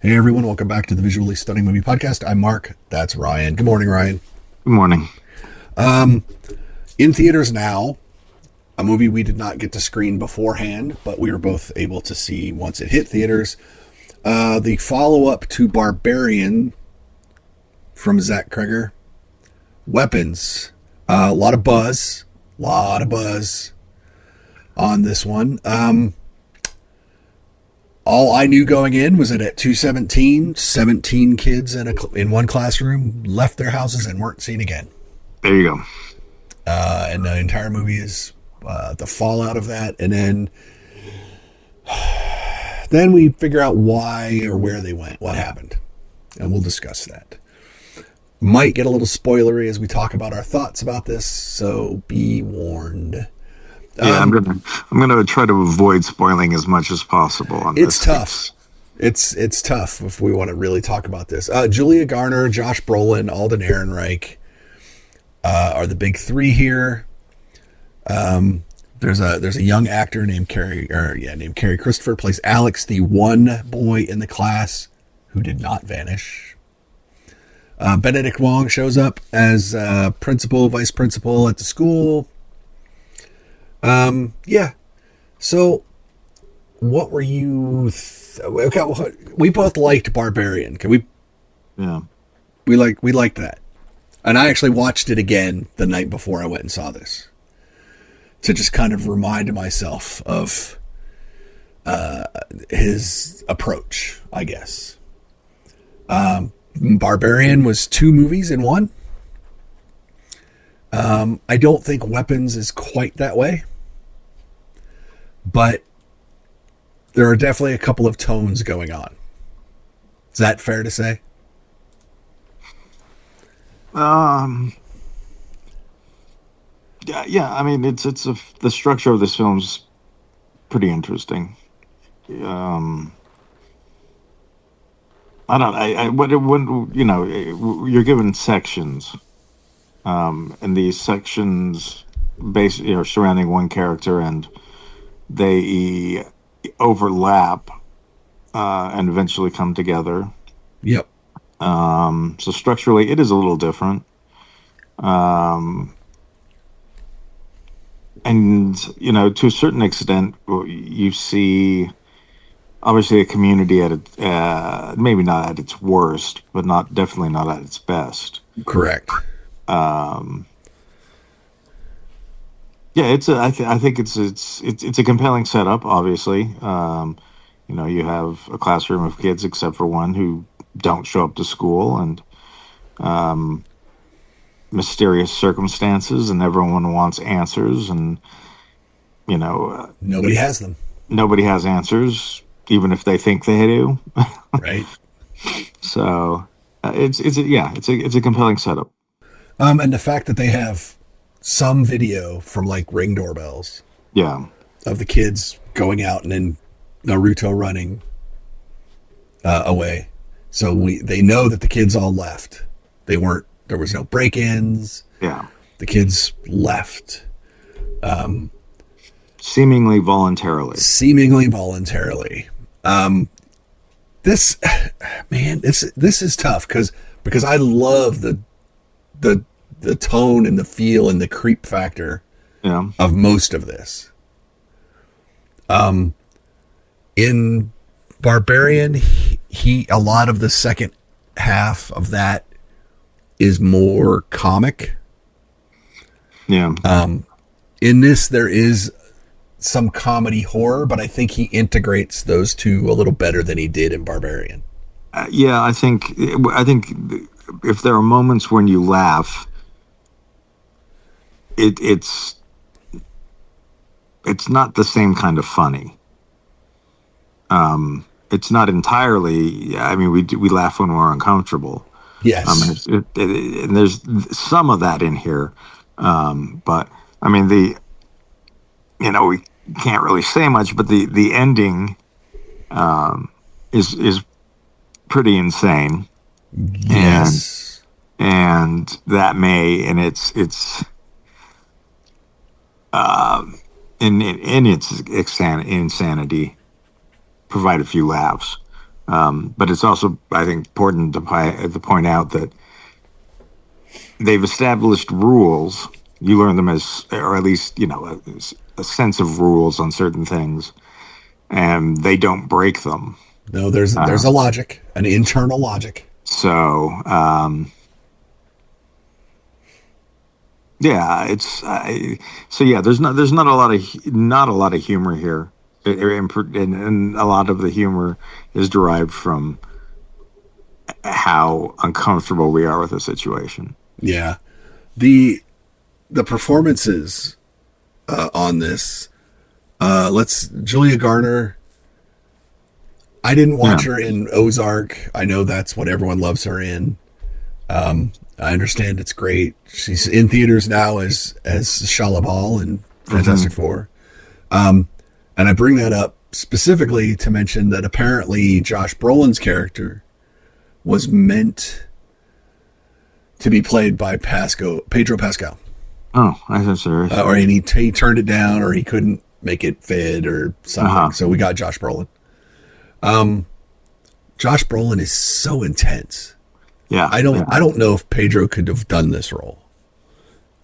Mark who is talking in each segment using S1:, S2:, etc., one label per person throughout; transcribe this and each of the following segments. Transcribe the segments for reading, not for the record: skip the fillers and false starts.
S1: Hey everyone, welcome back to the Visually Stunning Movie Podcast. I'm Mark. That's Ryan. Good morning, Ryan.
S2: Good morning.
S1: In theaters now, a movie we did not get to screen beforehand, but we were both able to see once it hit theaters. The follow-up to Barbarian from Zach Cregger. Weapons. A lot of buzz on this one. All I knew going in was that at 217, 17 kids in one classroom left their houses and weren't seen again.
S2: There you go.
S1: And the entire movie is the fallout of that. And then we figure out why or where they went, what happened. And we'll discuss that. Might get a little spoilery as we talk about our thoughts about this, so be warned.
S2: Yeah, I'm gonna try to avoid spoiling as much as possible on this.
S1: It's tough. It's tough if we want to really talk about this. Julia Garner, Josh Brolin, Alden Ehrenreich are the big three here. There's a young actor named Carrie Christopher, plays Alex, the one boy in the class who did not vanish. Benedict Wong shows up as principal, vice principal at the school. So what were you we both liked Barbarian. We liked that. And I actually watched it again the night before I went and saw this to just kind of remind myself of his approach, I guess. Barbarian was two movies in one. I don't think Weapons is quite that way. But there are definitely a couple of tones going on. Is that fair to say?
S2: Yeah. I mean, the structure of this film's pretty interesting. When you're given sections, and these sections surrounding one character, and they overlap and eventually come together.
S1: Yep.
S2: So structurally, it is a little different. And to a certain extent, you see obviously a community at maybe not at its worst, but definitely not at its best.
S1: Correct.
S2: Yeah, I think it's a compelling setup. Obviously, you have a classroom of kids, except for one, who don't show up to school, and mysterious circumstances, and everyone wants answers, and
S1: nobody has them.
S2: Nobody has answers, even if they think they do.
S1: Right.
S2: So it's a compelling setup.
S1: And the fact that they have some video from like Ring doorbells.
S2: Yeah.
S1: Of the kids going out and then Naruto running away. So they know that the kids all left. There was no break-ins.
S2: Yeah.
S1: The kids left.
S2: Seemingly voluntarily.
S1: This is tough because I love the tone and the feel and the creep factor of most of this. In Barbarian, a lot of the second half of that is more comic.
S2: Yeah.
S1: In this, there is some comedy horror, but I think he integrates those two a little better than he did in Barbarian.
S2: I think if there are moments when you laugh, it's not the same kind of funny. It's not entirely. I mean, we laugh when we're uncomfortable.
S1: Yes,
S2: and there's some of that in here, but I mean we can't really say much, but the ending is pretty insane.
S1: Yes,
S2: and that may in its insanity provide a few laughs. But it's also, I think, important to point out that they've established rules. You learn them as, or at least, a sense of rules on certain things, and they don't break them.
S1: No, there's a logic, an internal logic.
S2: So, yeah, there's not a lot of humor here, and a lot of the humor is derived from how uncomfortable we are with the situation.
S1: Yeah, the performances on this. Julia Garner. I didn't watch her in Ozark. I know that's what everyone loves her in. I understand it's great. She's in theaters now as Shalabal in Fantastic Four. And I bring that up specifically to mention that apparently Josh Brolin's character was meant to be played by Pedro Pascal.
S2: Oh, I thought so.
S1: Or he turned it down, or he couldn't make it fit, or something. So we got Josh Brolin. Josh Brolin is so intense.
S2: Yeah,
S1: I don't know if Pedro could have done this role.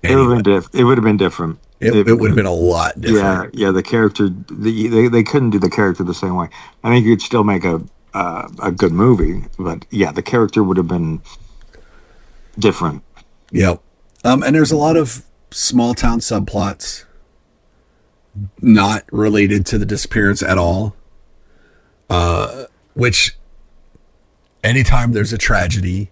S2: Anyway. It would have been different.
S1: It would have been a lot different.
S2: Yeah. The character, they couldn't do the character the same way. I think you'd still make a good movie, but yeah, the character would have been different.
S1: Yeah, and there's a lot of small town subplots not related to the disappearance at all. Which, anytime there's a tragedy,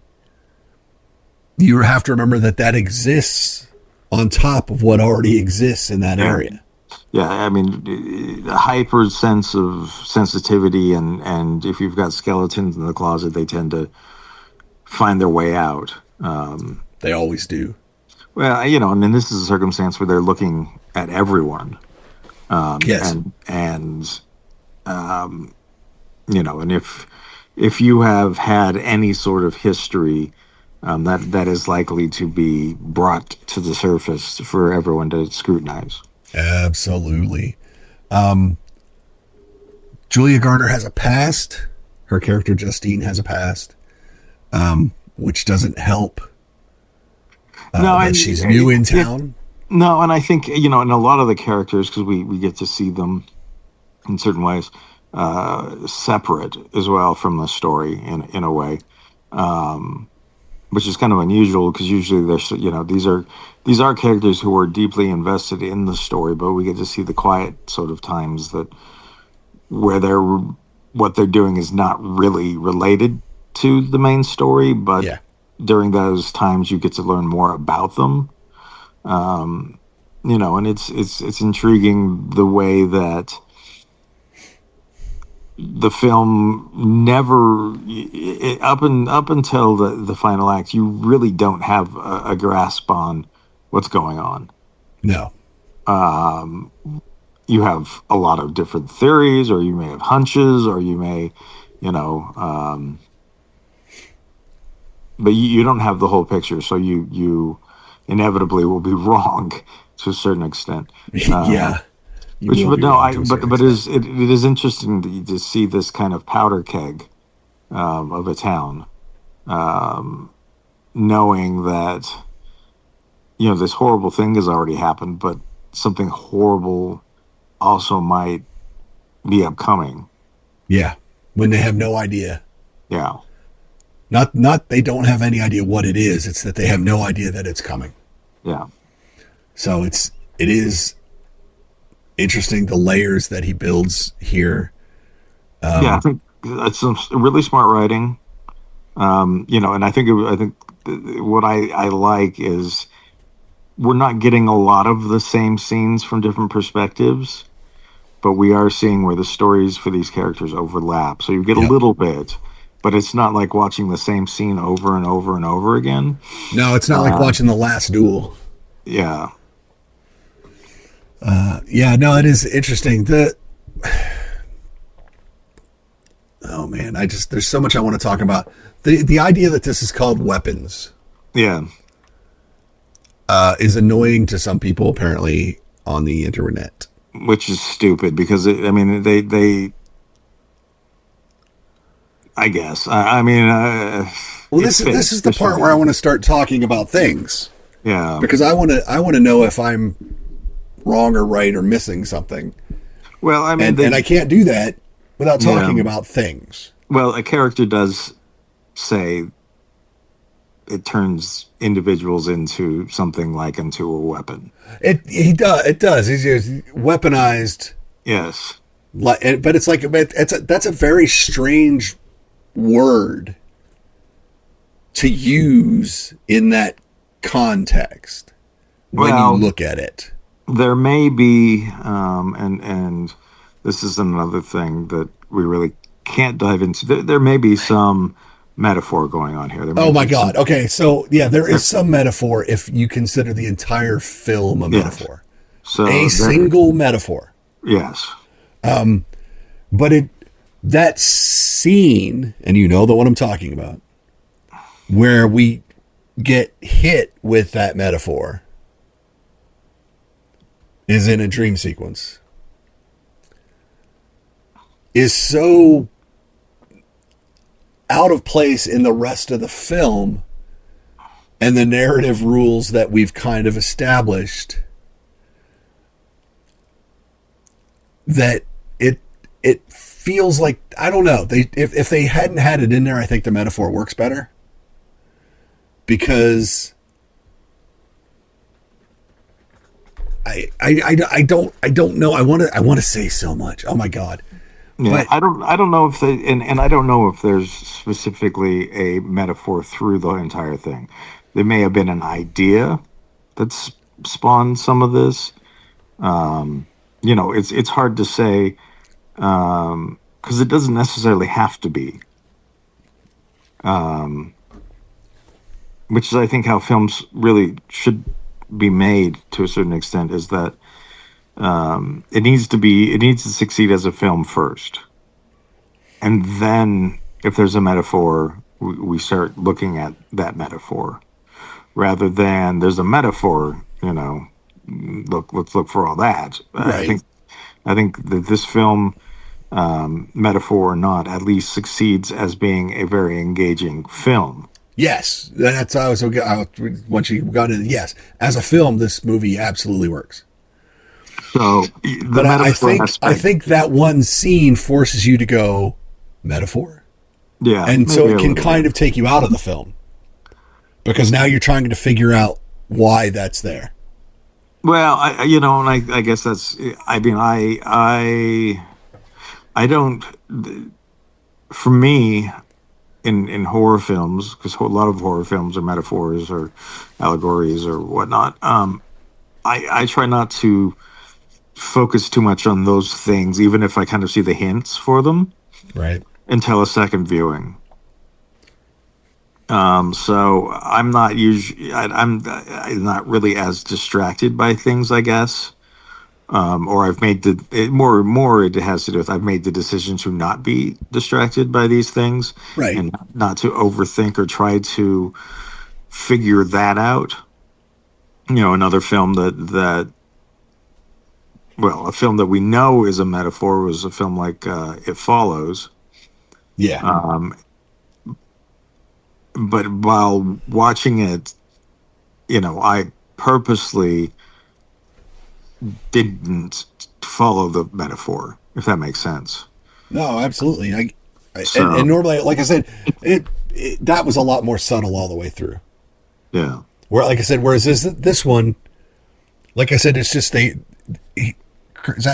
S1: you have to remember that exists on top of what already exists in that area.
S2: Yeah, I mean, a hyper sense of sensitivity, and if you've got skeletons in the closet, they tend to find their way out.
S1: They always do.
S2: Well, and then this is a circumstance where they're looking at everyone.
S1: Yes.
S2: And if you have had any sort of history, that is likely to be brought to the surface for everyone to scrutinize.
S1: Absolutely. Julia Garner has a past. Her character Justine has a past, which doesn't help. That she's new in town.
S2: No, and I think in a lot of the characters, because we get to see them in certain ways separate as well from the story in a way, which is kind of unusual because usually these are characters who are deeply invested in the story, but we get to see the quiet sort of times where what they're doing is not really related to the main story, but during those times you get to learn more about them. And it's intriguing the way that the film never, up until the final act, you really don't have a grasp on what's going on.
S1: No.
S2: You have a lot of different theories, or you may have hunches, or you may, but you don't have the whole picture, so you inevitably will be wrong to a certain extent.
S1: Yeah.
S2: It is interesting to see this kind of powder keg of a town, knowing that this horrible thing has already happened, but something horrible also might be upcoming.
S1: Yeah, when they have no idea.
S2: Yeah,
S1: not they don't have any idea what it is. It's that they have no idea that it's coming.
S2: Yeah.
S1: So it is interesting the layers that he builds here.
S2: I think that's some really smart writing. And I think what I like is we're not getting a lot of the same scenes from different perspectives, but we are seeing where the stories for these characters overlap. So you get a little bit, but it's not like watching the same scene over and over and over again.
S1: No, it's not like watching The Last Duel.
S2: Yeah.
S1: No, it is interesting. Oh man, there's so much I want to talk about. The idea that this is called Weapons.
S2: Yeah.
S1: Is annoying to some people apparently on the internet.
S2: Which is stupid because I guess. I mean,
S1: Well,
S2: it
S1: this is
S2: fits
S1: the
S2: for some
S1: part where I want to
S2: reason.
S1: start talking about things,
S2: Yeah.
S1: because I want to know if I'm wrong or right or missing something,
S2: Well, I mean,
S1: and I can't do that without
S2: yeah.
S1: talking about things.
S2: Well, a character does say it turns individuals into something like into a weapon.
S1: It does. He's just weaponized,
S2: Yes.
S1: but it's like that's a very strange word to use in that context when you
S2: Well,
S1: look at it.
S2: there may be, and this is another thing that we really can't dive into. There may be some metaphor going on here. There may
S1: Oh my
S2: be some.
S1: God. Okay, so yeah, there is
S2: There,
S1: some metaphor if you consider the entire film a
S2: yes.
S1: metaphor, a
S2: So there.
S1: single metaphor.
S2: Yes.
S1: But that scene, and you know the one I'm talking about, where we get hit with that metaphor, is in a dream sequence. Is so out of place in the rest of the film and the narrative rules that we've kind of established that it feels like, I don't know, they if they hadn't had it in there, I think the metaphor works better, because I don't know. I want to say so much. Oh my God.
S2: Yeah,
S1: But
S2: I don't know if they and I don't know if there's specifically a metaphor through the entire thing. There may have been an idea that's spawned some of this. It's hard to say because it doesn't necessarily have to be, which is I think how films really should be made to a certain extent. Is that it needs to succeed as a film first, and then if there's a metaphor, we start looking at that metaphor rather than there's a metaphor. Let's look for all that.
S1: right.
S2: I think that this film, metaphor or not, at least succeeds as being a very engaging film.
S1: Yes, that's how I was. Once you got in, yes, as a film, this movie absolutely works.
S2: So the
S1: But
S2: metaphor aspect,
S1: I think that one scene forces you to go metaphor,
S2: yeah,
S1: and so
S2: maybe a
S1: it can
S2: little bit.
S1: kind of take you out of the film because now you're trying to figure out why that's there.
S2: Well, and I guess that's. I mean, I don't. For me, in horror films, because a lot of horror films are metaphors or allegories or whatnot. I try not to focus too much on those things, even if I kind of see the hints for them
S1: Right.
S2: until a second viewing. So I'm not usually I'm not really as distracted by things, I guess. Or I've made more it has to do with I've made the decision to not be distracted by these things
S1: Right.
S2: and not to overthink or try to figure that out. Another film a film that we know is a metaphor was a film like It Follows.
S1: Yeah.
S2: But while watching it, I purposely didn't follow the metaphor, if that makes sense.
S1: No, absolutely. And
S2: So,
S1: normally, like I said, that was a lot more subtle all the way through.
S2: yeah.
S1: Where, like I said, whereas this one, like I said, it's just Zach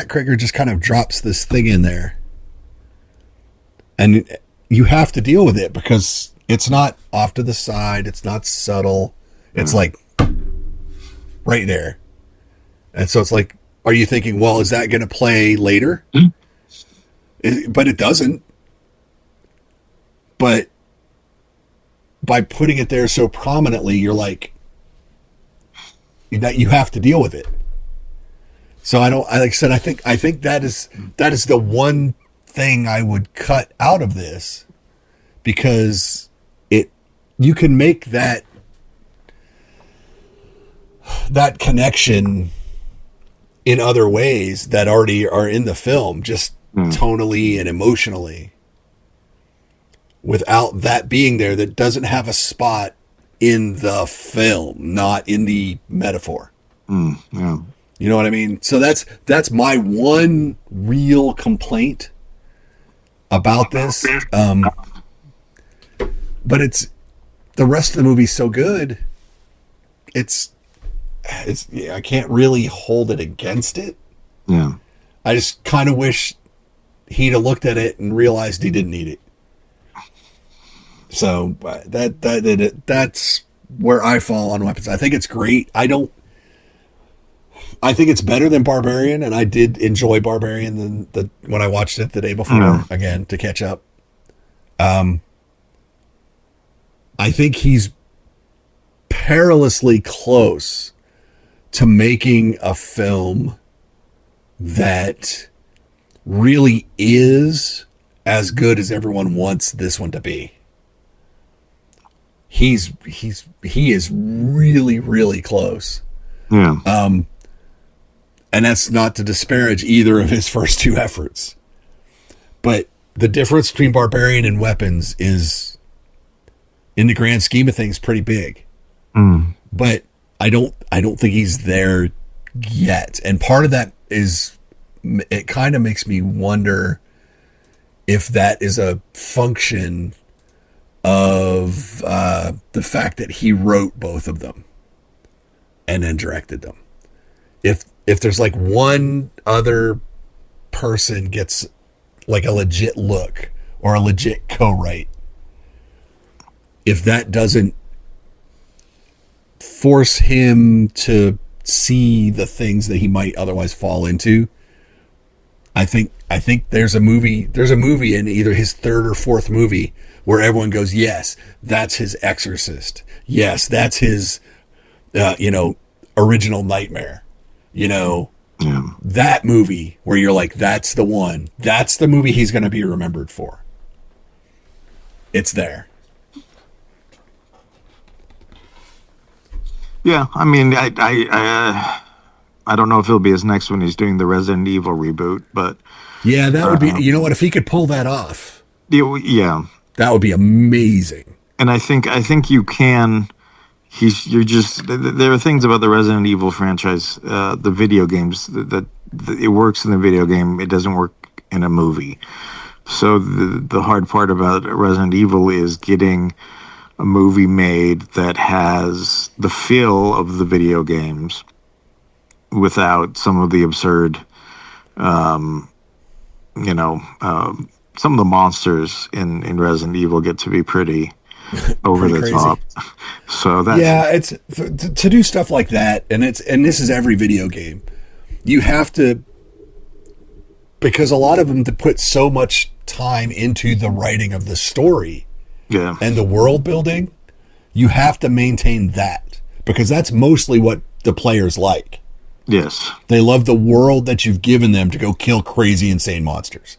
S1: Cregger just kind of drops this thing in there, and you have to deal with it because it's not off to the side, it's not subtle, it's
S2: Yeah.
S1: like right there, and so it's like, are you thinking, well, is that going to play later? But it doesn't. But by putting it there so prominently, you're like, you have to deal with it. So like I said, I think that is the one thing I would cut out of this, because you can make that connection in other ways that already are in the film, just
S2: Mm.
S1: tonally and emotionally, without that being there, that doesn't have a spot in the film, not in the metaphor.
S2: Yeah.
S1: You know what I mean? So that's my one real complaint about this. But it's the rest of the movie's so good. It's I can't really hold it against it.
S2: Yeah.
S1: I just kind of wish he'd have looked at it and realized he didn't need it. So that's where I fall on Weapons. I think it's great. I think it's better than Barbarian, and I did enjoy Barbarian when I watched it the day before again to catch up. I think he's perilously close to making a film that really is as good as everyone wants this one to be. He is really, really close.
S2: Yeah.
S1: And that's not to disparage either of his first two efforts. But the difference between Barbarian and Weapons is, in the grand scheme of things, pretty big. But I don't think he's there yet. And part of that is, it kind of makes me wonder if that is a function of the fact that he wrote both of them and then directed them. If there's like one other person gets like a legit look or a legit co-write, if that doesn't force him to see the things that he might otherwise fall into, I think there's a movie in either his third or fourth movie where everyone goes, yes, that's his Exorcist. Yes, that's his, original Nightmare. That movie where you're like, that's the one. That's the movie he's going to be remembered for. It's there.
S2: Yeah, I mean, I don't know if it'll be his next one. He's doing the Resident Evil reboot, but
S1: yeah, that would be. You know what? If he could pull that off,
S2: yeah,
S1: that would be amazing.
S2: And I think you can. There are things about the Resident Evil franchise, the video games that it works in the video game. It doesn't work in a movie. So the hard part about Resident Evil is getting a movie made that has the feel of the video games without some of the absurd, some of the monsters in Resident Evil get to be pretty over the top. So that's,
S1: it's to do stuff like that, and this is every video game. You have to, because a lot of them to put so much time into the writing of the story.
S2: Yeah.
S1: And the world building, you have to maintain that, because that's mostly what the players like.
S2: Yes.
S1: They love the world that you've given them to go kill crazy, insane monsters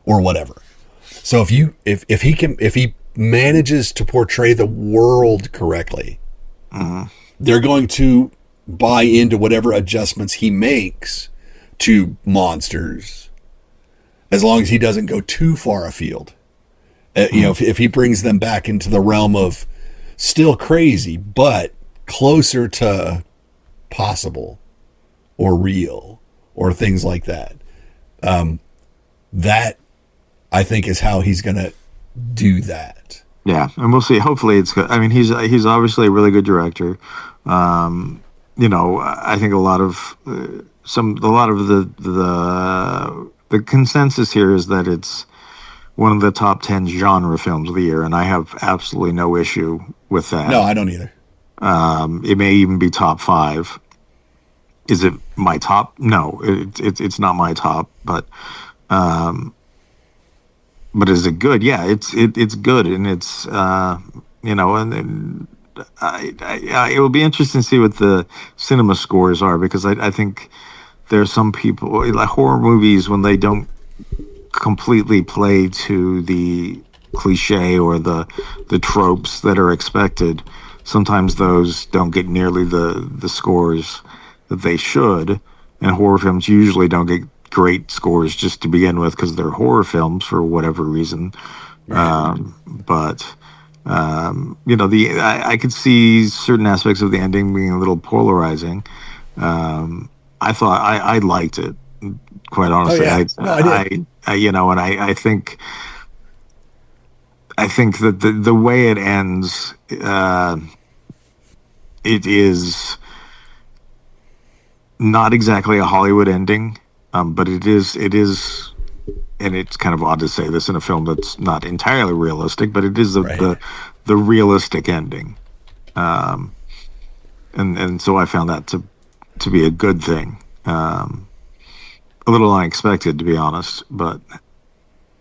S1: or whatever. So if he manages to portray the world correctly, they're going to buy into whatever adjustments he makes to monsters, as long as he doesn't go too far afield. If he brings them back into the realm of still crazy, but closer to possible or real or things like that. That I think is how he's going to do that.
S2: Yeah. And we'll see. Hopefully it's good. I mean, he's obviously a really good director. I think a lot of the consensus here is that it's one of the top 10 genre films of the year, and I have absolutely no issue with that.
S1: No, I don't either.
S2: It may even be top 5. Is it my top? No, it's not my top, but is it good? Yeah, it's good, and it's it will be interesting to see what the cinema scores are, because I think there's some people, like horror movies, when they don't completely play to the cliche or the tropes that are expected, sometimes those don't get nearly the scores that they should, and horror films usually don't get great scores just to begin with because they're horror films for whatever reason.
S1: Right.
S2: But I could see certain aspects of the ending being a little polarizing. I thought I liked it, quite
S1: Oh
S2: honestly.
S1: yeah. No, I did.
S2: And I think that the way it ends, it is not exactly a Hollywood ending, but it is, and it's kind of odd to say this in a film that's not entirely realistic, but it is
S1: Right.
S2: the realistic ending. And so I found that to be a good thing. A little unexpected, to be honest, but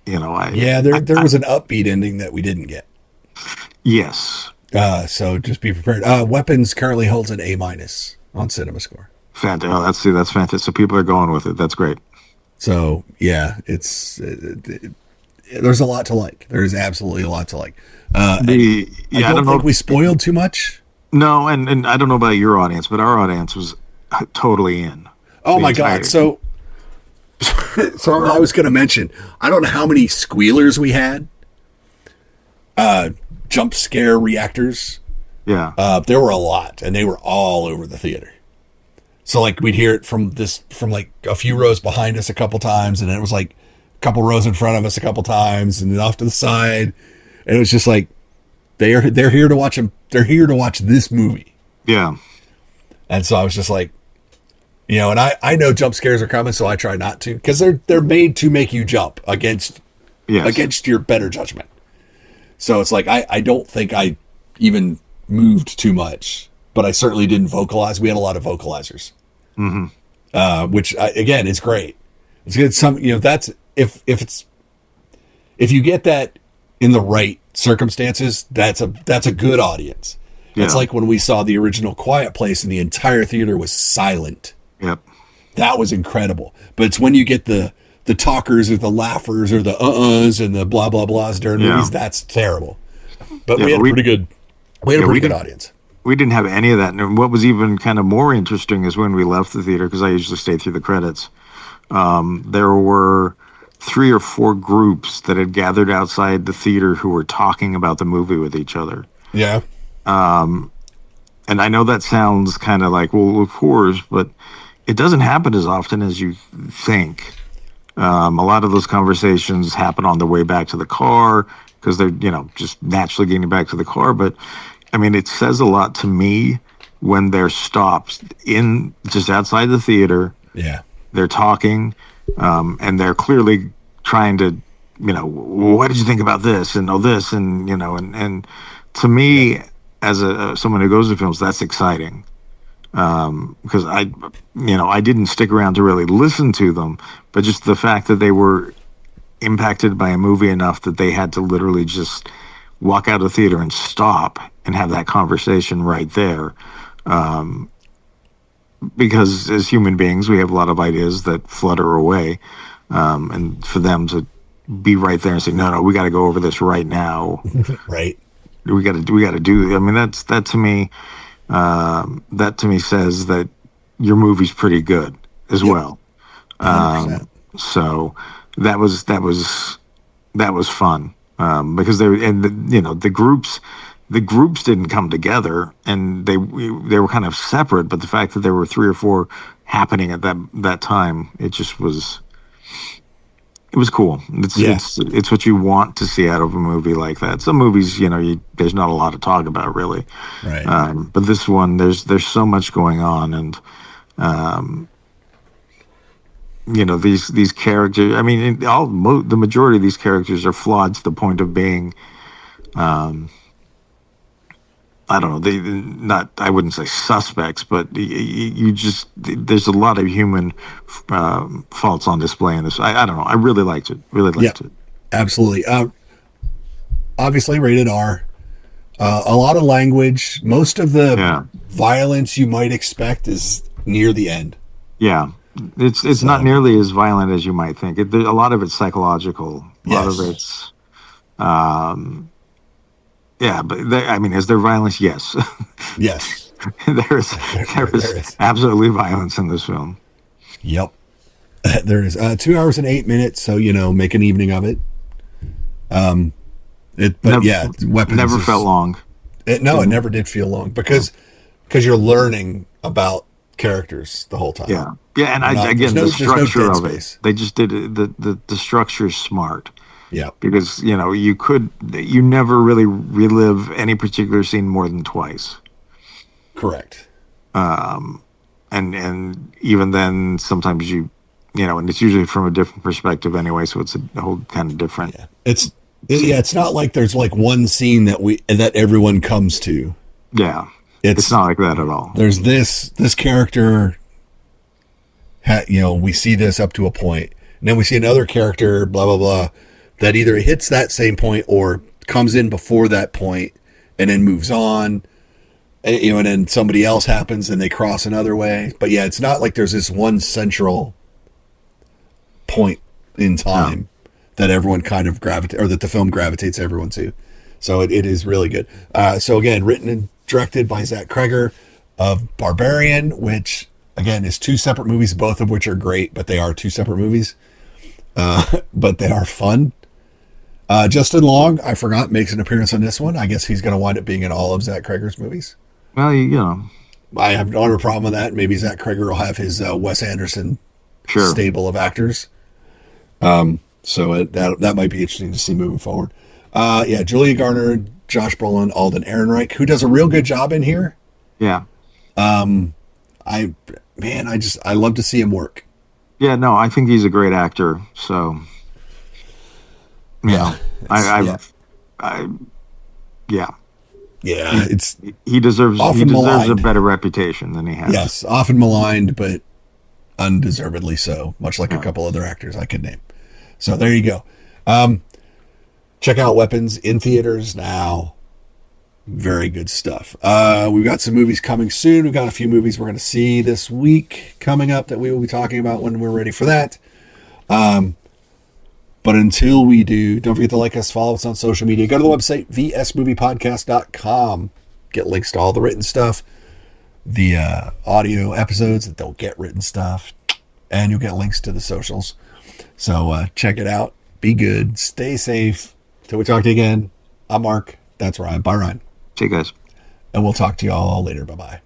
S1: Yeah, there was an upbeat ending that we didn't get.
S2: yes,
S1: So just be prepared. Weapons currently holds an A minus on Cinema Score.
S2: fantastic. Oh, that's fantastic. So people are going with it. That's great.
S1: So yeah, there's a lot to like. There's absolutely a lot to like. And I
S2: I
S1: don't
S2: don't know.
S1: think we spoiled too much.
S2: No, and I don't know about your audience, but our audience was totally in
S1: Oh
S2: the
S1: my
S2: entire.
S1: god! So I was going to mention. I don't know how many squealers we had. Jump scare reactors.
S2: Yeah,
S1: There were a lot, and they were all over the theater. So like we'd hear it from like a few rows behind us a couple times, and then it was like a couple rows in front of us a couple times, and then off to the side, and it was just like they're here to watch them. They're here to watch this movie,
S2: yeah,
S1: and so I was just like, and I know jump scares are coming, so I try not to because they're made to make you jump
S2: yes,
S1: against your better judgment. So it's like I don't think I even moved too much, but I certainly didn't vocalize. We had a lot of vocalizers, which again is great. It's good. That's if you get that in the right circumstances, that's a good audience. It's
S2: yeah,
S1: like when we saw the original Quiet Place and the entire theater was silent.
S2: yep,
S1: That was incredible. But it's when you get the talkers or the laughers or the uh-uhs and the blah blah blahs during
S2: yeah,
S1: movies, that's terrible. But
S2: yeah.
S1: we had a pretty good
S2: Didn't
S1: audience.
S2: we didn't have any of that. And what was even kind of more interesting is when we left the theater, because I usually stay through the credits. There were 3 or 4 groups that had gathered outside the theater who were talking about the movie with each other.
S1: Yeah.
S2: And I know that sounds kind of like, well, of course, but it doesn't happen as often as you think. A lot of those conversations happen on the way back to the car because they're, just naturally getting back to the car. But I mean, it says a lot to me when they're stopped in just outside the theater.
S1: Yeah.
S2: They're talking, and they're clearly trying to, what did you think about this and this and to me, as someone who goes to films, that's exciting. Because I didn't stick around to really listen to them, but just the fact that they were impacted by a movie enough that they had to literally just walk out of the theater and stop and have that conversation right there. Because as human beings, we have a lot of ideas that flutter away. And for them to be right there and say, no, we got to go over this right now.
S1: Right.
S2: We got to do. I mean, that to me. That to me says that your movie's pretty good as well.
S1: 100%.
S2: So that was fun, because the groups didn't come together, and they were kind of separate. But the fact that there were 3 or 4 happening at that time, it was cool. It's what you want to see out of a movie like that. Some movies, there's not a lot to talk about really,
S1: Right.
S2: but this one, there's so much going on, and these characters. I mean, the majority of these characters are flawed to the point of being, I don't know. They not. I wouldn't say suspects, but you just there's a lot of human faults on display in this. I don't know. I really liked it. Really liked it.
S1: Absolutely. Obviously rated R. A lot of language. Most of the violence you might expect is near the end.
S2: Yeah, it's not nearly as violent as you might think. A lot of it's psychological. A lot of it's. Yeah, but is there violence? Yes.
S1: Yes.
S2: there is absolutely violence in this film.
S1: Yep. There is 2 hours and 8 minutes, so make an evening of it. But yeah, Weapons
S2: never felt long.
S1: It never did feel long because you're learning about characters the whole time.
S2: Yeah, and again, the structure of it, they just did it. The structure is smart.
S1: Yeah,
S2: because you never really relive any particular scene more than twice.
S1: Correct.
S2: And even then, sometimes and it's usually from a different perspective anyway, so it's a whole kind of different.
S1: Yeah. It's not like there's like one scene that everyone comes to.
S2: Yeah. It's not like that at all.
S1: There's this character, we see this up to a point, and then we see another character, blah, blah, blah, that either hits that same point or comes in before that point and then moves on, and then somebody else happens and they cross another way. But yeah, it's not like there's this one central point in time that everyone kind of or that the film gravitates everyone to. So it is really good. So again, written and directed by Zach Cregger of Barbarian, which again is 2 separate movies, both of which are great, but they are 2 separate movies. But they are fun. Justin Long, I forgot, makes an appearance on this one. I guess he's going to wind up being in all of Zach Cregger's movies.
S2: Well,
S1: I have not a problem with that. Maybe Zach Cregger will have his Wes Anderson stable of actors. So that might be interesting to see moving forward. Julia Garner, Josh Brolin, Alden Ehrenreich, who does a real good job in here.
S2: Yeah.
S1: I love to see him work.
S2: Yeah, no, I think he's a great actor. So,
S1: yeah,
S2: he deserves a better reputation than he has.
S1: Yes, often maligned, but undeservedly so. Much like a couple other actors I could name. So there you go. Check out Weapons in theaters now. Very good stuff. We've got some movies coming soon. We've got a few movies we're going to see this week coming up that we will be talking about when we're ready for that. But until we do, don't forget to like us, follow us on social media. Go to the website, vsmoviepodcast.com. Get links to all the written stuff, the audio episodes that don't get written stuff, and you'll get links to the socials. So check it out. Be good. Stay safe. Till we talk to you again, I'm Mark. That's Ryan. Bye, Ryan.
S2: See you guys.
S1: And we'll talk to you all later. Bye-bye.